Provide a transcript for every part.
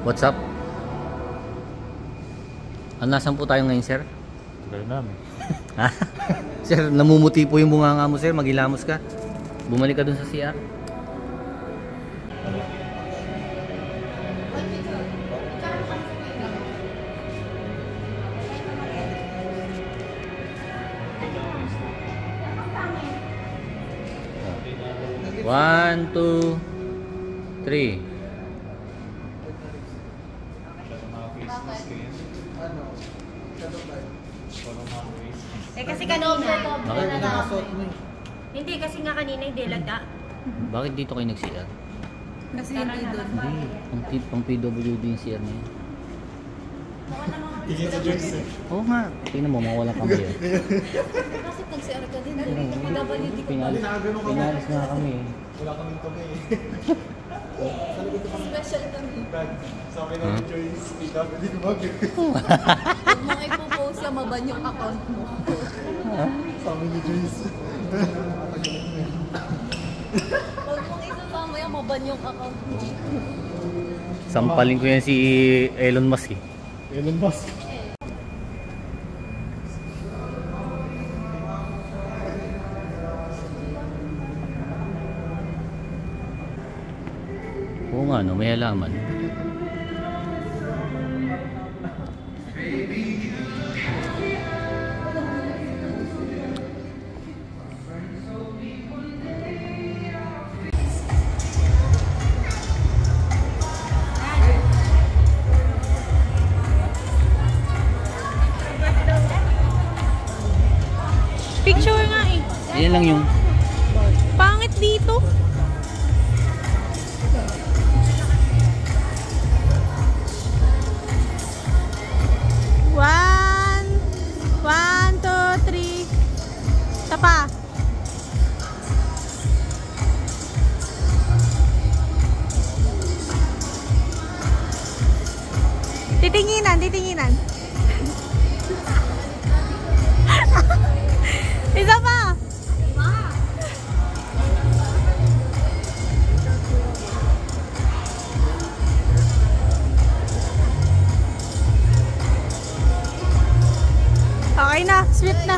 What's up? Nasaan po tayo ngayon, sir? Tagal namin. Ha? Sir, namumuti po yung bunganga mo, sir. Maghilamos ka. Bumalik ka dun sa CR. One, two, three. Kasi kanina. Bakit? Hindi, kasi nga kanina hindi laga. Bakit dito kayo nag-CR? Kasi hindi doon. Hindi, pang PWD yung CR na yun. Oo nga. Tingnan mo, mawala kami yan. Bakit nag-CR ka din? PWD ko pa. Pinalis nga kami eh. Wala kami kami eh. Special kami. Sabi namin Joyce, PWD ko mag Huwag mo ipopost yung maban yung account mo. Sabi ni Joyce. Huwag mong isasama yung maban yung account mo. Sampalin ko yan si Elon Musk eh. Elon Musk. Oo nga no, may halaman. Picture nga eh. Yan lang yung Pangit dito. One, two, three. Tapa. Titinginan. Isa pa. Okay na, sweet na.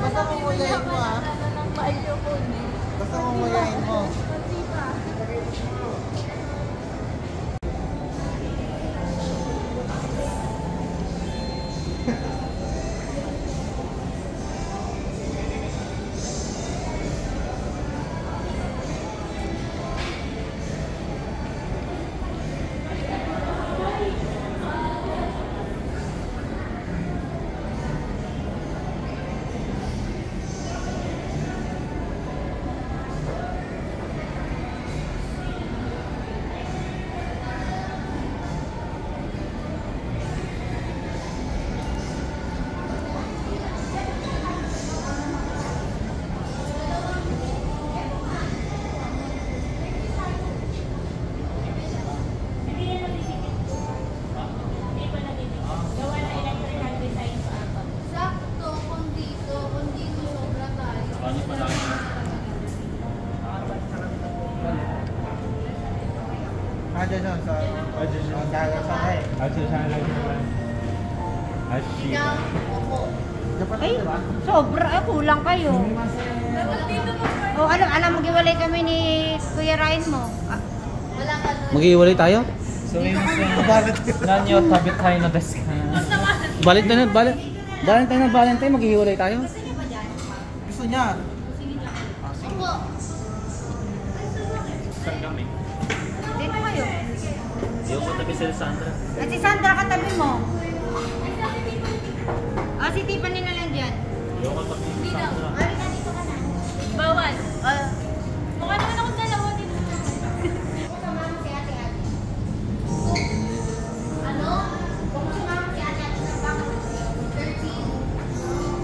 Basta mumuyain mo ha. Basta mumuyain mo. Diyan sa dagat sa hay. Ay, sobra. Kulang kayo. Oh, alam, mag-iwalay kami ni Kuya Ryan mo. Ah, Mag-iwalay tayo? So, may mas nanyo tabit tayo na desk. Valentine, Valentine, mag-iwalay tayo? Gusto niya. Saan kami? dito kayo. Yung katabi si Sandra. At si Sandra katabi mo. Ah, si Tiffany na lang dyan. Yung katabi si Sandra. Halika dito ka na. Bawal. Ah, Mukha naman akong dalawa dito. sumama si ate-ate. Ano? Kung sumama si ate-ate ng baka 13.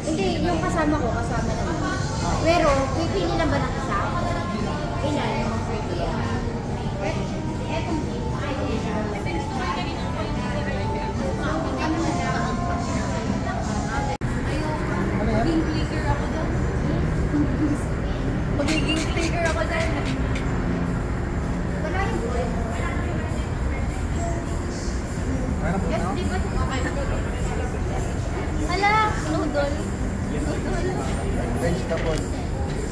Hindi, yung kasama ko, kasama naman. Pero, pipili lang ba ng isa? Ilan? Etong Magiging clicker ako doon. Magiging clicker ako doon. wala yung boy. Yes, di ba? Hala, noodle. Vegetable.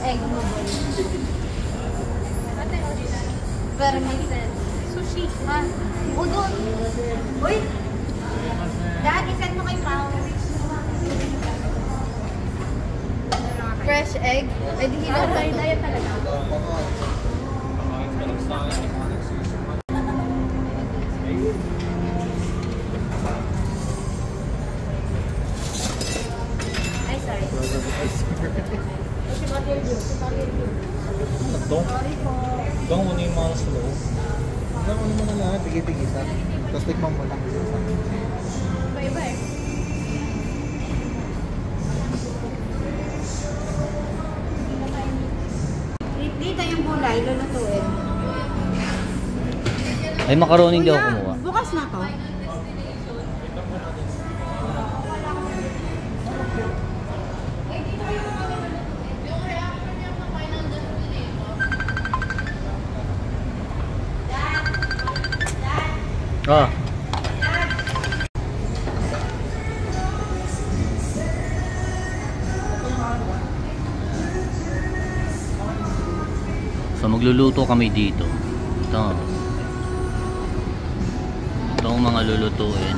Egg noodle. Pero makes sense. Sushi. Ha? Udon. Uy! Dad, isan mo kay Pao. Fresh egg. Eh, di hilaw tayo talaga. Ay, sorry. Dong muna yung mga slow. Ano mo na lahat, tigit-tigisan. Tapos tikman mo lang. Iba-iba eh. Dito yung gulay, lulutuin. Ay, macaroni hindi ako kumuha. Bukas na to. Ah. So magluluto kami dito. Ito. Ito ang mga lulutuin.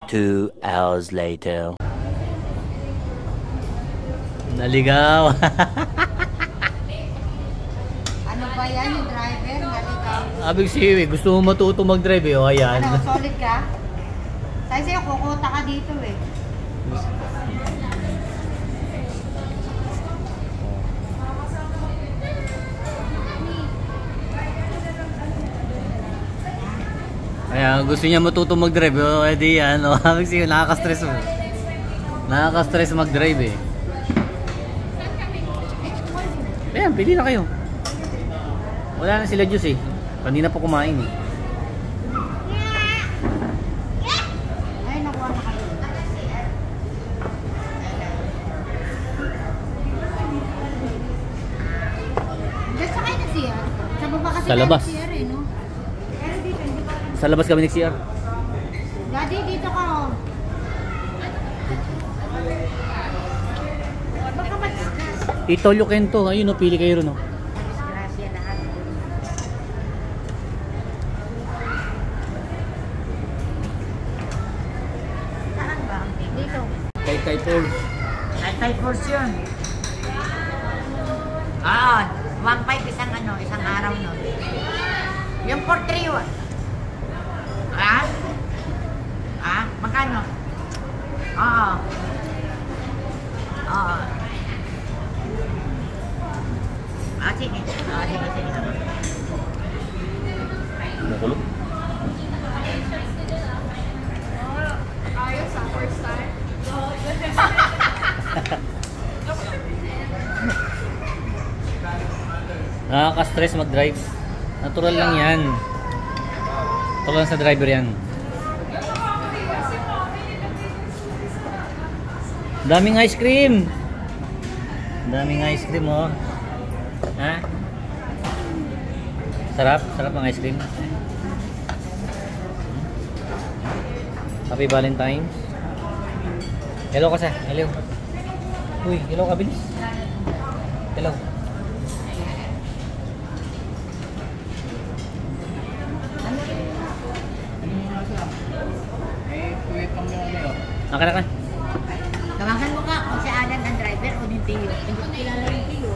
Two hours later. Naligaw. Ano ba yan yung driver? Naligaw. Abig siwi, gusto mo matuto mag-drive eh. O ayan. Ano, solid ka? Sabi sa'yo, kukuta ka dito eh. Kaya gusto niya matuto mag-drive. O edi yan. O, abig siwi, nakaka-stress mo. Nakaka-stress mag-drive eh. Ayan, pili na kayo. Wala na sila juice eh. Kanina pa kumain eh. Ay, nakuha na kayo. Diyan sa kayo na siya. Sa baba kasi Sa labas. tayo CR eh, no? Pero dito, hindi pa. Sa labas kami nag-CR. Daddy, dito ka oh. Baka ma-discuss. Itolyo kento. Ayun o, pili kayo ron o. Disgrasya lahat. Saan ba? Dito. Kay Paul. Antay portion. Ah, 1.5 isang araw no. Yung for 3 magkano? Oo. Oo. sige. Sige. Kumukulog. Ayos sa first time. Nakaka-stress mag-drive. Natural lang yan. Natural lang sa driver yan. Daming ice cream. Daming ice cream, oh. Ha? Sarap? Sarap ang ice cream. Happy Valentine's. Hello ka sa. Hello. Uy, hello ka, bilis. Hello. Naka. Tawagan mo ka kung si Alan ang driver o yung Tio. Hindi ko kilala yung Tio.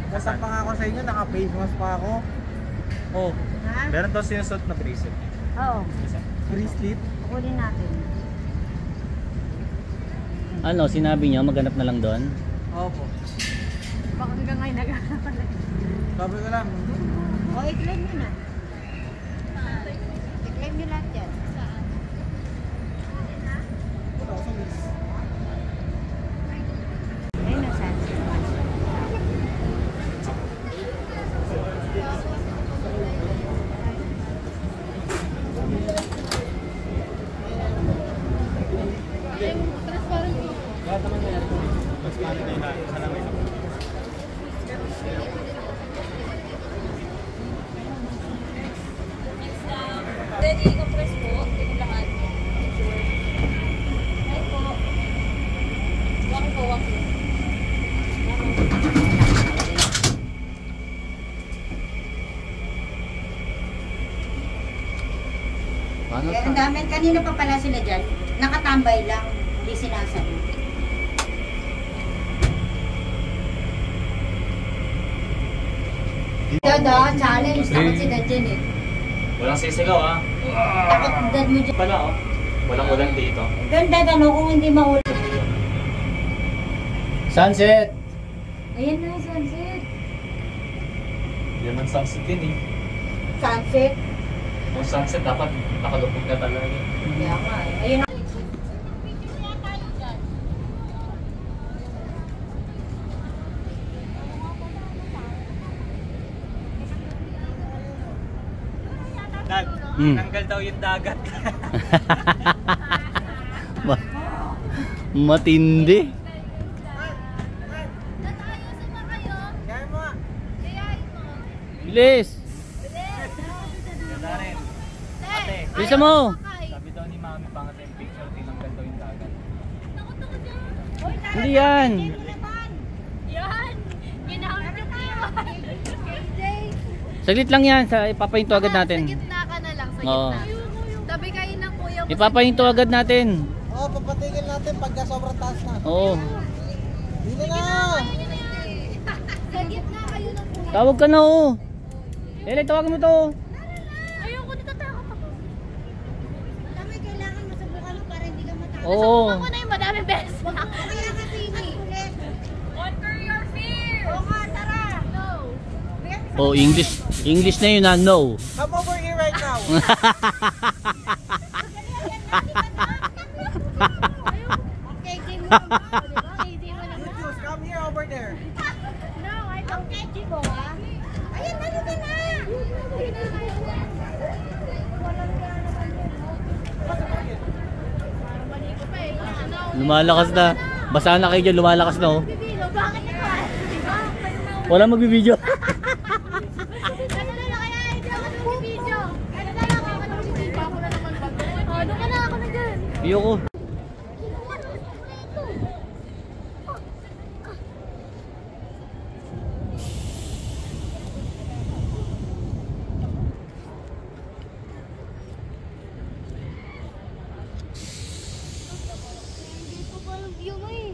Basta pa nga ako sa inyo, naka-face mask pa ako. Oh, Ha? meron daw sinusot na bracelet. Oo. Bracelet? Kukunin natin. Ano, sinabi niyo maghanap na lang doon? Opo. Baka hanggang ngayon naghahanap na. Sabi ko lang, O, i-claim nyo na. I-claim nyo lahat yan. Ayun na, saan? Ready ka press po. Tingin lahat. Hi po. Waki po, waki. Paano Kaya ang dami, kanina pa pala sila dyan, nakatambay lang, hindi sinasabi. Dada, challenge, takot si Dad dyan eh. Walang sisigaw ah. Takot Dad mo dyan. Pala oh. Walang ulan dito. Doon Dad, ano kung hindi mahuli. Sunset! Ayan na, sunset. Hindi naman sunset yun eh. Sunset. Kung sunset dapat nakalupog na talaga. Kaya nga eh. Ayun na. Dad, tanggal daw yung dagat. Matindi. Kaya mo nga. Bilis! Ganda rin. Ate, Bisa mo! sabi daw ni Mami pangat yung picture, tinanggal daw yung dagat. Hindi yan! Yan! Ginamit yung KJ! Saglit lang yan, ipapahinto agad Sa natin. gitna ka na lang, sa Oo. gitna. Tabi kayo ng kuya mo. Ipapahinto agad natin. Oo, papatigil natin pagka sobrang taas na. Oo. Hindi na! Sa gitna kayo ng kuya. Tawag ka na, oh. Eli, tawagan mo to. Ayoko dito takot ako. Tama, kailangan masubukan mo para hindi ka matapos. Oo. Ako na yung madami beses na. Kaya kasi ini. Conquer your fear! Oo nga, tara. No! Oh, English. English na yun, ah. No. I'm over here right now. Lumalakas na. Basa na kayo dyan, lumalakas na oh. Bakit ito? Wala magbibideo. Ano na lang kaya? Hindi ako nagbibideo. Ano na lang ako nagbibideo. Ako na naman ba? Ano ka na ako na dyan? Ayoko. Dito pa yung view mo eh.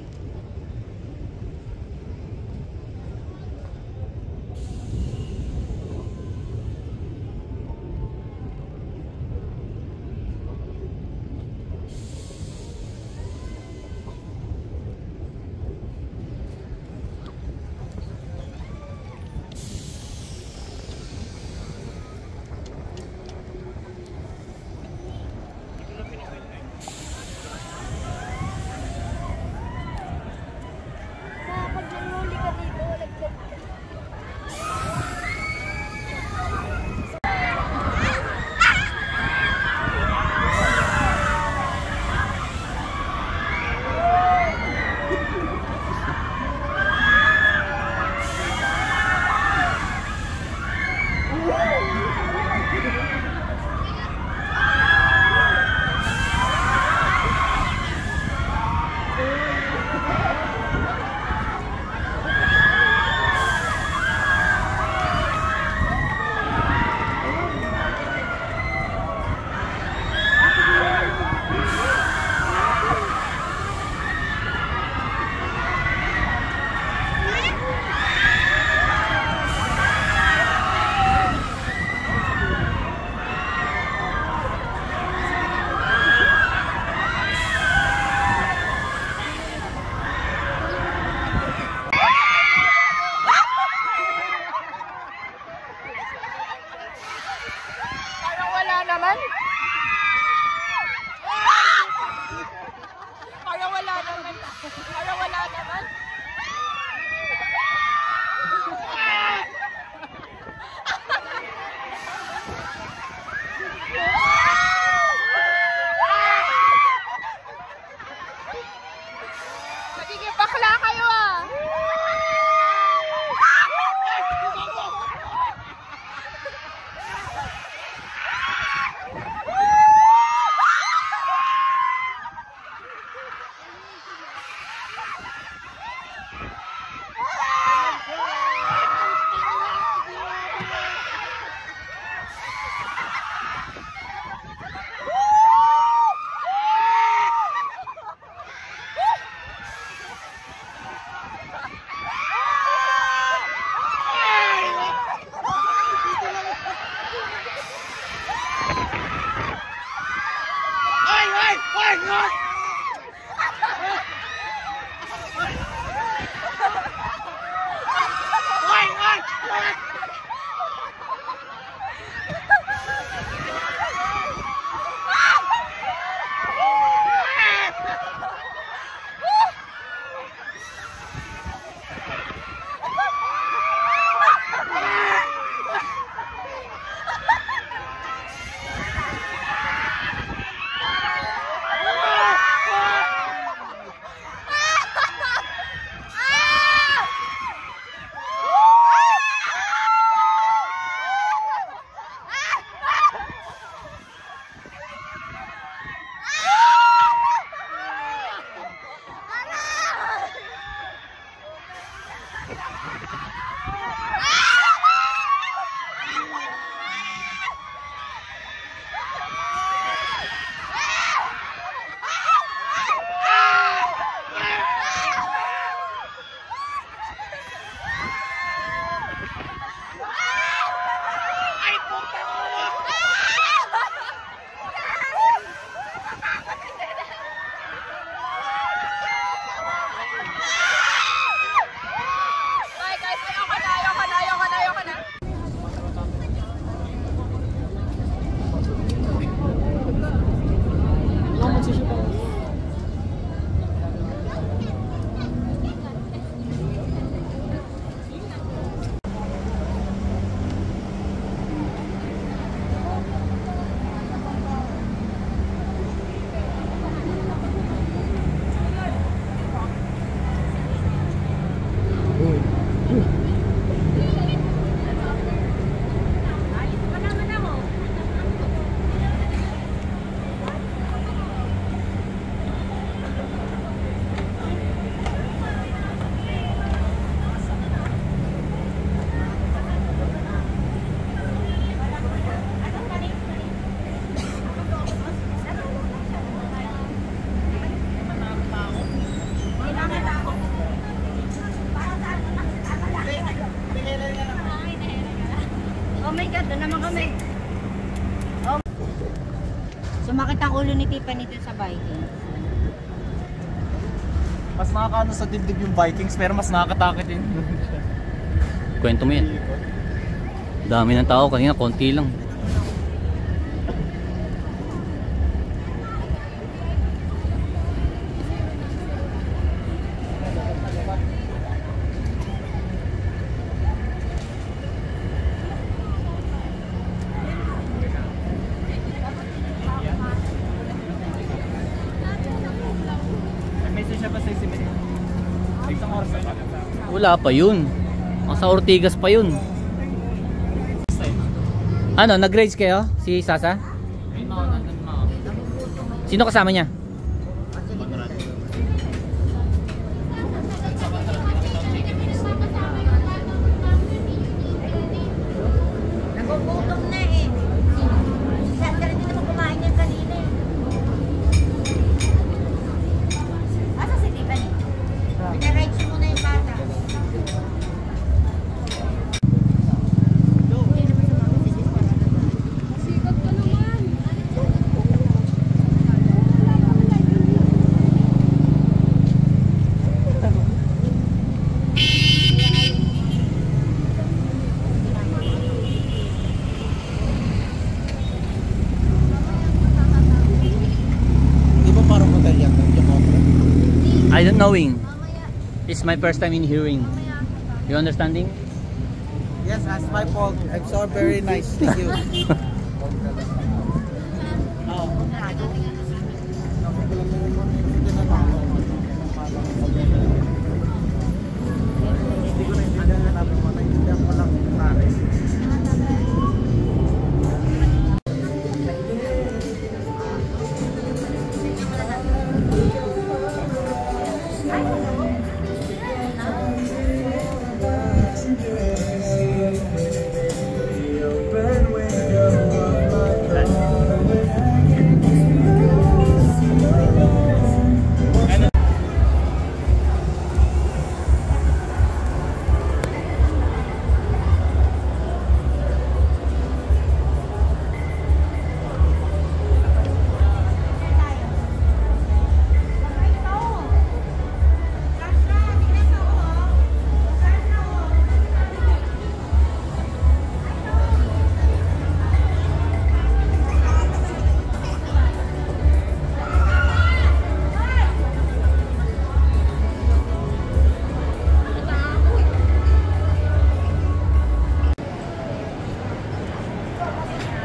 Pag nanghuli ka dito, laglag ka. Parang wala naman. Parang wala naman. Parang wala naman. Nagiging bakla kayo ah. Sumakit ang ulo ni Tiffany dun sa Vikings. Mas nakakaano sa dibdib yung Vikings, pero mas nakakatakot din. Kwento mo yan. Dami ng tao, kanina konti lang. Message siya ba sa isi minute? Isang oras na pa. Wala pa yun. Sa Ortigas pa yun. Ano, nag-grades kayo? Si Sasa? Sino kasama niya? Nagugutom na eh. Saan ka rin din naman kumain yan kanina eh. Asa si Tiffany? Pinaride siya muna yung bata. Sikat ka naman. Di ba parang hotel yan? I don't knowing. It's my first time in hearing. You understanding? Yes, that's my fault. I'm so very nice. Thank you. Hindi ko na hindi na hanapin mo. Naintindihan ko lang yung nanay.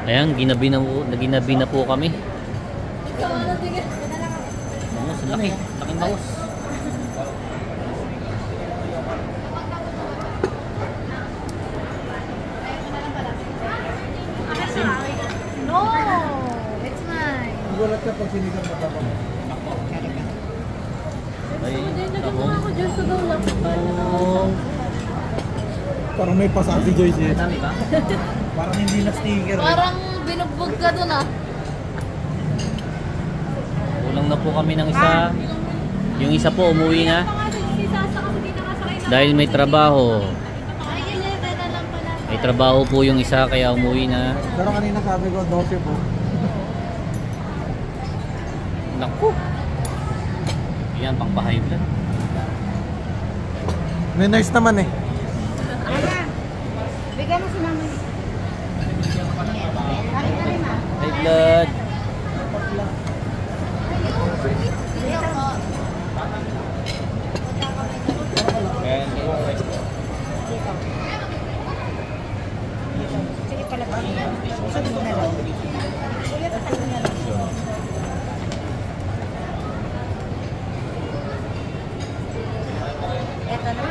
Ayan, ginabi na po kami. Bangus, laki. Laking bangus. No! It's mine. Gulat ka pag sinigang mo tapos. Ay, Nagkakama ako dyan sa dulak. Parang may pasang si Joyce eh. dami ba? Parang hindi na sticker. Parang binugbog ka dun ah. Kulang na po kami ng isa. Yung isa po umuwi na. Dahil may trabaho. Ay, yun na lang pala. May trabaho po yung isa kaya umuwi na. Pero kanina sabi ko 12 po. Naku. Yan, pang pa-high blood. May nurse naman eh. Ayan. Bigyan mo si mama. Karin na rin ah. High blood. Dito po. Sige pala ba? Sabi mo na lang. Kuya, sabi mo na lang. Ito na.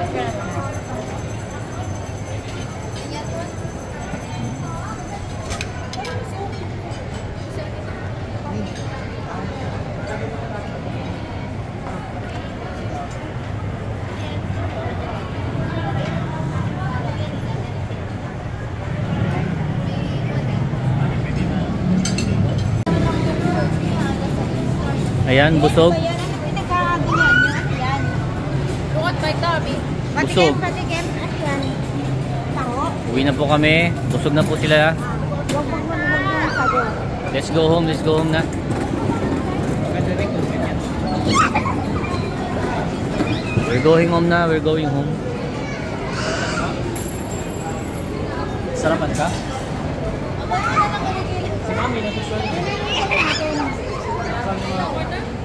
Ayan, busog. Ayan, ano pinagkaganyan nyo? Ayan. Bukod by Darby. Busog. Patikim. Ayan. Tango. Uwi na po kami. Busog na po sila. Huwag mo naman yung sago. Let's go home na. Maganda rin kung ganyan. We're going home na, we're going home. Sarapan ka? Abang na lang ako. Si Mami, nagustuhan niya. Saan mo order?